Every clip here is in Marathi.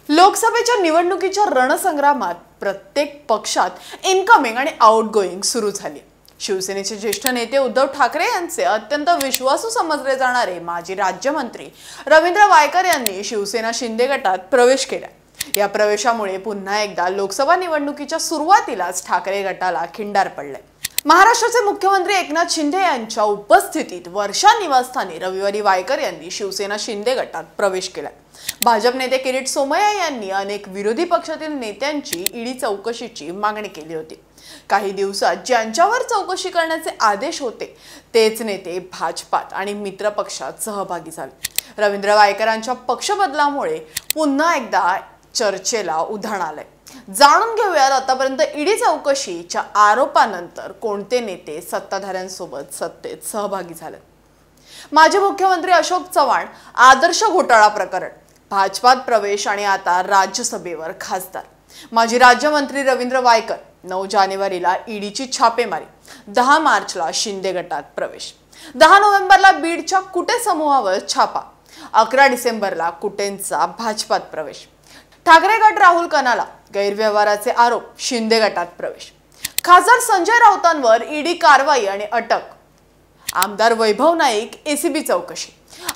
लोकसभेच्या निवडणुकीच्या रणसंग्रामात प्रत्येक पक्षात इनकमिंग आणि आउटगोइंग सुरू झाली। शिवसेनेचे ज्येष्ठ नेते उद्धव ठाकरे यांचे अत्यंत विश्वासू समजले जाणारे माजी राज्यमंत्री रवींद्र वायकर यांनी शिवसेना शिंदे गटात प्रवेश केला। या प्रवेशामुळे पुन्हा एकदा लोकसभा निवडणुकीच्या सुरुवातीलाच ठाकरे गटाला खिंडार पडले। महाराष्ट्राचे मुख्यमंत्री एकनाथ शिंदे यांच्या उपस्थितीत वर्षा निवासस्थानी रविवारी वायकर यांनी शिवसेना शिंदे गटात प्रवेश केला। भाजप नेते किरीट सोमय्या यांनी अनेक विरोधी पक्षातील नेत्यांची ईडी चौकशीची मागणी केली होती। काही दिवसात ज्यांच्यावर चौकशी करण्याचे आदेश होते तेच नेते भाजपात आणि मित्र पक्षात सहभागी झाले। रवींद्र वायकरांच्या पक्ष बदलामुळे पुन्हा एकदा चर्चेला उधाण आले। जाणून घेऊयात आतापर्यंत ईडी चौकशीच्या आरोपानंतर कोणते नेते सत्ताधाऱ्यांसोबत सत्तेत सहभागी झाले। माजी मुख्यमंत्री अशोक चव्हाण आदर्श घोटाळा प्रकरण, भाजपात प्रवेश आणि आता राज्यसभेवर खासदार। माजी राज्यमंत्री रवींद्र वायकर 9 जानेवारीला ईडीची छापेमारी, 10 मार्चला शिंदे गटात प्रवेश, 10 नोव्हेंबरला बीडच्या कुटे समूहावर छापा, 11 डिसेंबरला कुटेंचा भाजपात प्रवेश। ठाकरे गट राहुल कनाला गैरव्यवहाराचे आरोप, शिंदे गटात प्रवेश। खासदार संजय राऊतांवर ईडी कारवाई आणि अटक। आमदार वैभव नाईक एसीबी चौकशी,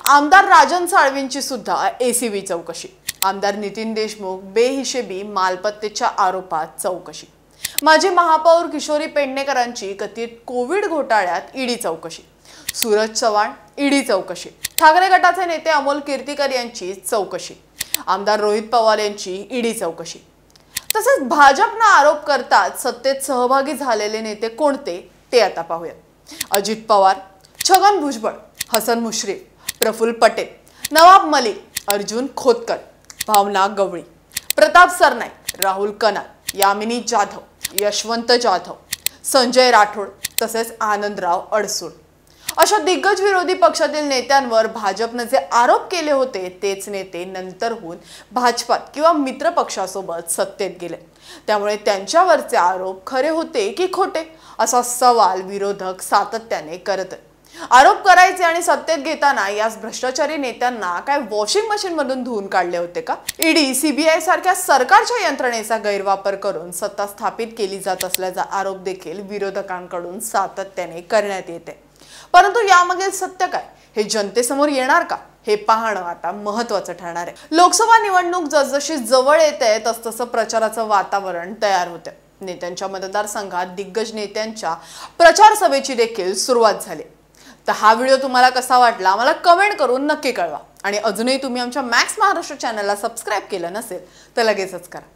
आमदार राजन साळवींची सुद्धा एसीबी चौकशी। आमदार नितीन देशमुख बेहिशेबी मालमत्तेच्या आरोपात चौकशी। माजी महापौर किशोरी पेडणेकरांची कथित कोविड घोटाळ्यात ईडी चौकशी। सूरज चव्हाण ईडी चौकशी। ठाकरे गटाचे नेते अमोल कीर्तीकर यांची चौकशी। आमदार रोहित पवार यांची ईडी चौकशी। तसेच भाजपने आरोप करतात सत्तेत सहभागी झालेले नेते कोणते ते आता पाहूया। अजित पवार, छगन भुजबळ, हसन मुश्रीफ, प्रफुल्ल पटेल, नवाब मलिक, अर्जुन खोतकर, भावना गवळी, प्रताप सरनाईक, राहुल कनाल, यामिनी जाधव, यशवंत जाधव, संजय राठोड तसेच आनंदराव अडसूळ अशा दिग्गज विरोधी पक्षातील नेत्यांवर भाजपने जे आरोप केले होते तेच नेते नंतरहून भाजपात किंवा मित्र पक्षासोबत सत्तेत गेले। त्यामुळे त्यांच्यावरचे आरोप खरे होते की खोटे असा सवाल विरोधक सातत्याने करत आहेत। आरोप करायचे आणि सत्तेत घेताना याच भ्रष्टाचारी नेत्यांना काय वॉशिंग मशीन मधून धुवून काढले होते का? ईडी, सीबीआय सारख्या सरकारच्या यंत्रणेचा गैरवापर करून सत्ता स्थापित केली जात असल्याचा आरोप देखील विरोधकांकडून सातत्याने करण्यात येते। परंतु यामागील सत्य काय हे जनतेसमोर येणार का हे पाहणं आता महत्त्वाचं ठरणार आहे। लोकसभा निवडणूक जसजशी जवळ येते तसतसं प्रचाराचं वातावरण तयार होते। नेत्यांच्या मतदारसंघात दिग्गज नेत्यांच्या प्रचार सभेची देखील सुरुवात झाली। तर हा व्हिडिओ तुम्हाला कसा वाटला मला कमेंट करून नक्की कळवा आणि अजूनही तुम्ही आमच्या मॅक्स महाराष्ट्र चॅनलला सबस्क्राइब केलं नसेल तर लगेचच करा।